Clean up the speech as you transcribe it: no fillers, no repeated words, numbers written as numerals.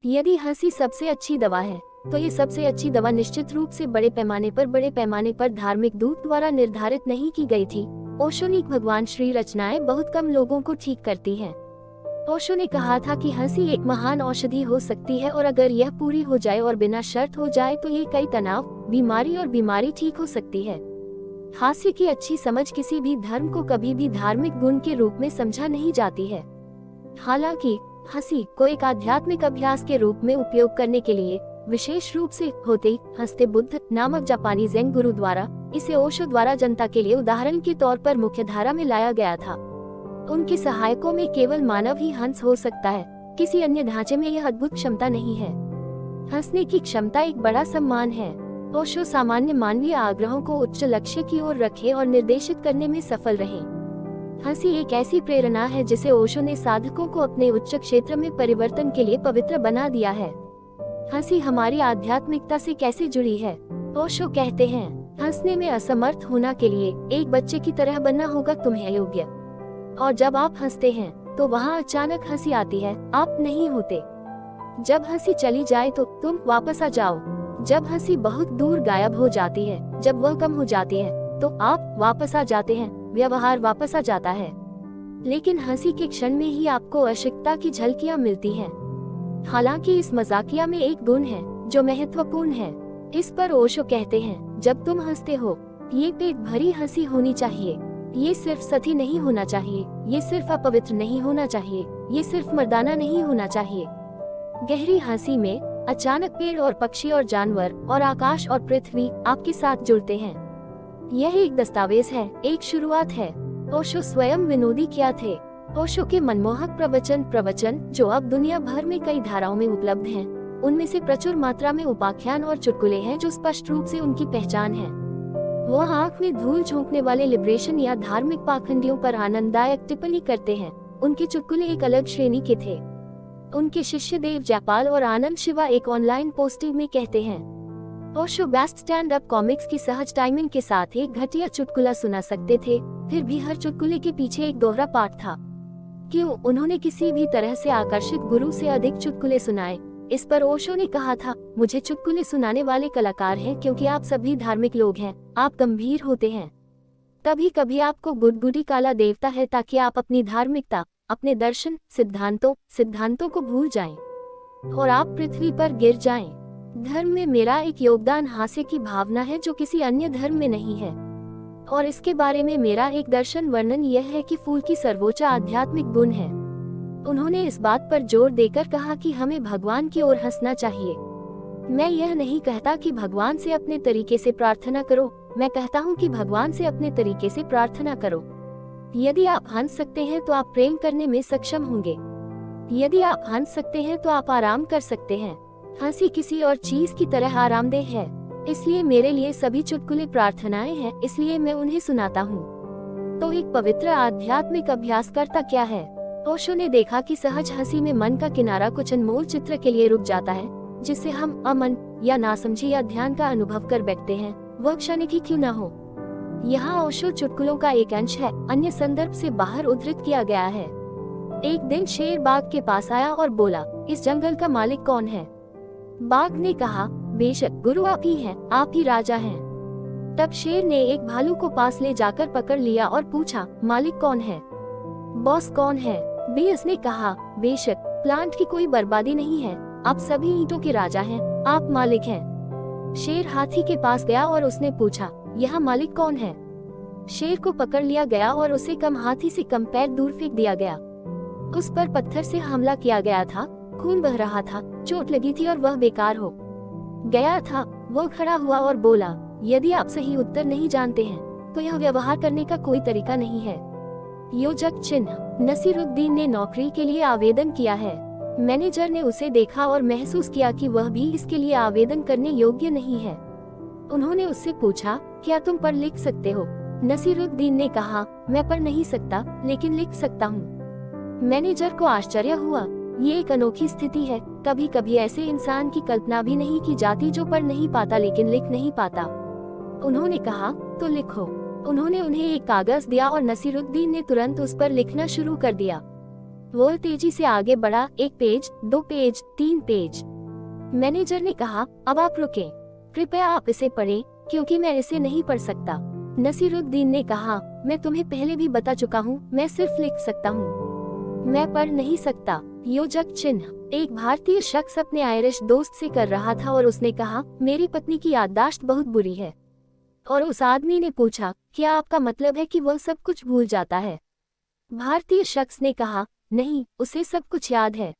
यदि हंसी सबसे अच्छी दवा है, तो ये सबसे अच्छी दवा निश्चित रूप से बड़े पैमाने पर धार्मिक दूत द्वारा निर्धारित नहीं की गई थी। ओशो ने भगवान श्री रचनाएं बहुत कम लोगों को ठीक करती हैं। ओशो ने कहा था कि हंसी एक महान औषधि हो सकती है और अगर यह पूरी हो जाए और बिना शर्त हो जाए तो ये कई तनाव, बीमारी ठीक हो सकती है। हास्य की अच्छी समझ किसी भी धर्म को कभी भी धार्मिक गुण के रूप में समझा नहीं जाती है। हालांकि हंसी को एक आध्यात्मिक अभ्यास के रूप में उपयोग करने के लिए विशेष रूप से होते हंसते बुद्ध नामक जापानी ज़ेन गुरु द्वारा इसे ओशो द्वारा जनता के लिए उदाहरण के तौर पर मुख्यधारा में लाया गया था। उनके सहायकों में केवल मानव ही हंस हो सकता है, किसी अन्य ढांचे में यह अद्भुत क्षमता नहीं है। हंसने की क्षमता एक बड़ा सम्मान है। ओशो सामान्य मानवीय आग्रहों को उच्च लक्ष्य की ओर रखे और निर्देशित करने में सफल रहे। हंसी एक ऐसी प्रेरणा है जिसे ओशो ने साधकों को अपने उच्च क्षेत्र में परिवर्तन के लिए पवित्र बना दिया है। हंसी हमारी आध्यात्मिकता से कैसे जुड़ी है? ओशो कहते हैं, हंसने में असमर्थ होना के लिए एक बच्चे की तरह बनना होगा तुम्हें योग्य। और जब आप हंसते हैं तो वहाँ अचानक हंसी आती है, आप नहीं होते। जब हंसी चली जाए तो तुम वापस आ जाओ। जब हंसी बहुत दूर गायब हो जाती है, जब वह कम हो जाती है, तो आप वापस आ जाते हैं, व्यवहार वापस आ जाता है। लेकिन हंसी के क्षण में ही आपको अशक्तता की झलकियां मिलती हैं। हालांकि इस मजाकिया में एक गुण है जो महत्वपूर्ण है। इस पर ओशो कहते हैं, जब तुम हंसते हो, ये पेट भरी हंसी होनी चाहिए। ये सिर्फ सती नहीं होना चाहिए, ये सिर्फ अपवित्र नहीं होना चाहिए, ये सिर्फ मर्दाना नहीं होना चाहिए। गहरी हंसी में अचानक पेड़ और पक्षी और जानवर और आकाश और पृथ्वी आपके साथ जुड़ते हैं। यह एक दस्तावेज है, एक शुरुआत है। ओशो स्वयं विनोदी क्या थे? ओशो के मनमोहक प्रवचन जो अब दुनिया भर में कई धाराओं में उपलब्ध हैं, उनमें से प्रचुर मात्रा में उपाख्यान और चुटकुले हैं जो स्पष्ट रूप से उनकी पहचान है। वह आंख में धूल झोंकने वाले लिबरेशन या धार्मिक पाखंडियों पर आनंददायक टिप्पणी करते हैं। उनके चुटकुले एक अलग श्रेणी के थे। उनके शिष्य देव जयपाल और आनंद शिवा एक ऑनलाइन पोस्टिंग में कहते हैं, Osho best stand up comics की सहज टाइमिंग के साथ एक घटिया चुटकुला सुना सकते थे, फिर भी हर चुटकुले के पीछे एक दोहरा पाठ था। क्यों? उन्होंने किसी भी तरह से आकर्षित गुरु से अधिक चुटकुले सुनाए। इस पर ओशो ने कहा था, मुझे चुटकुले सुनाने वाले कलाकार हैं क्योंकि आप सभी धार्मिक लोग हैं, आप गंभीर होते हैं। कभी कभी आपको गुडगुडी काला देवता है ताकि आप अपनी धार्मिकता, अपने दर्शन, सिद्धांतों को भूल जाएं और आप पृथ्वी पर गिर जाएं। धर्म में मेरा एक योगदान हास्य की भावना है जो किसी अन्य धर्म में नहीं है, और इसके बारे में मेरा एक दर्शन वर्णन यह है कि फूल की सर्वोच्च आध्यात्मिक गुण है। उन्होंने इस बात पर जोर देकर कहा कि हमें भगवान की ओर हंसना चाहिए। मैं यह नहीं कहता कि भगवान से अपने तरीके से प्रार्थना करो, मैं कहता हूँ कि भगवान से अपने तरीके से प्रार्थना करो। यदि आप हंस सकते हैं तो आप प्रेम करने में सक्षम होंगे। यदि आप हंस सकते हैं तो आप आराम कर सकते हैं। हंसी किसी और चीज की तरह आरामदेह है, इसलिए मेरे लिए सभी चुटकुले प्रार्थनाएं हैं, इसलिए मैं उन्हें सुनाता हूँ। तो एक पवित्र आध्यात्मिक अभ्यासकर्ता क्या है? ओशो ने देखा कि सहज हंसी में मन का किनारा कुछ अनमोल चित्र के लिए रुक जाता है, जिससे हम अमन या नासमझी या ध्यान का अनुभव कर बैठते हैं, वह क्षणिक ही क्यों न हो। यहाँ ओशो चुटकुलों का एक अंश है, अन्य संदर्भ से बाहर उद्धृत किया गया है। एक दिन शेर बाघ के पास आया और बोला, इस जंगल का मालिक कौन है? बाघ ने कहा, बेशक गुरु आप ही हैं, आप ही राजा हैं। तब शेर ने एक भालू को पास ले जाकर पकड़ लिया और पूछा, मालिक कौन है? बॉस कौन है? बेस ने कहा, बेशक प्लांट की कोई बर्बादी नहीं है, आप सभी ईंटों के राजा हैं, आप मालिक हैं। शेर हाथी के पास गया और उसने पूछा, यहाँ मालिक कौन है? शेर को पकड़ लिया गया और उसे कम हाथी से कम पैर दूर फेंक दिया गया। उस पर पत्थर से हमला किया गया था, खून बह रहा था, चोट लगी थी और वह बेकार हो गया था। वो खड़ा हुआ और बोला, यदि आप सही उत्तर नहीं जानते हैं तो यह व्यवहार करने का कोई तरीका नहीं है। योजक चिन्ह। नसीरुद्दीन ने नौकरी के लिए आवेदन किया है। मैनेजर ने उसे देखा और महसूस किया कि वह भी इसके लिए आवेदन करने योग्य नहीं है। उन्होंने उससे पूछा, क्या तुम पढ़ लिख सकते हो? नसीरुद्दीन ने कहा, मैं पढ़ नहीं सकता लेकिन लिख सकता हूँ। मैनेजर को आश्चर्य हुआ, ये एक अनोखी स्थिति है। कभी कभी ऐसे इंसान की कल्पना भी नहीं की जाती जो पढ़ नहीं पाता लेकिन लिख नहीं पाता। उन्होंने कहा, तो लिखो। उन्होंने उन्हें एक कागज दिया और नसीरुद्दीन ने तुरंत उस पर लिखना शुरू कर दिया। वो तेजी से आगे बढ़ा, 1 पेज, 2 पेज, 3 पेज। मैनेजर ने कहा, अब आप रुकें। कृपया आप इसे पढ़ें, क्योंकि मैं इसे नहीं पढ़ सकता। नसीरुद्दीन ने कहा, मैं तुम्हें पहले भी बता चुका हूँ, मैं सिर्फ लिख सकता हूँ, मैं पढ़ नहीं सकता। योजक चिन्ह। एक भारतीय शख्स अपने आयरिश दोस्त से कर रहा था और उसने कहा, मेरी पत्नी की याददाश्त बहुत बुरी है। और उस आदमी ने पूछा, क्या आपका मतलब है कि वह सब कुछ भूल जाता है? भारतीय शख्स ने कहा, नहीं, उसे सब कुछ याद है।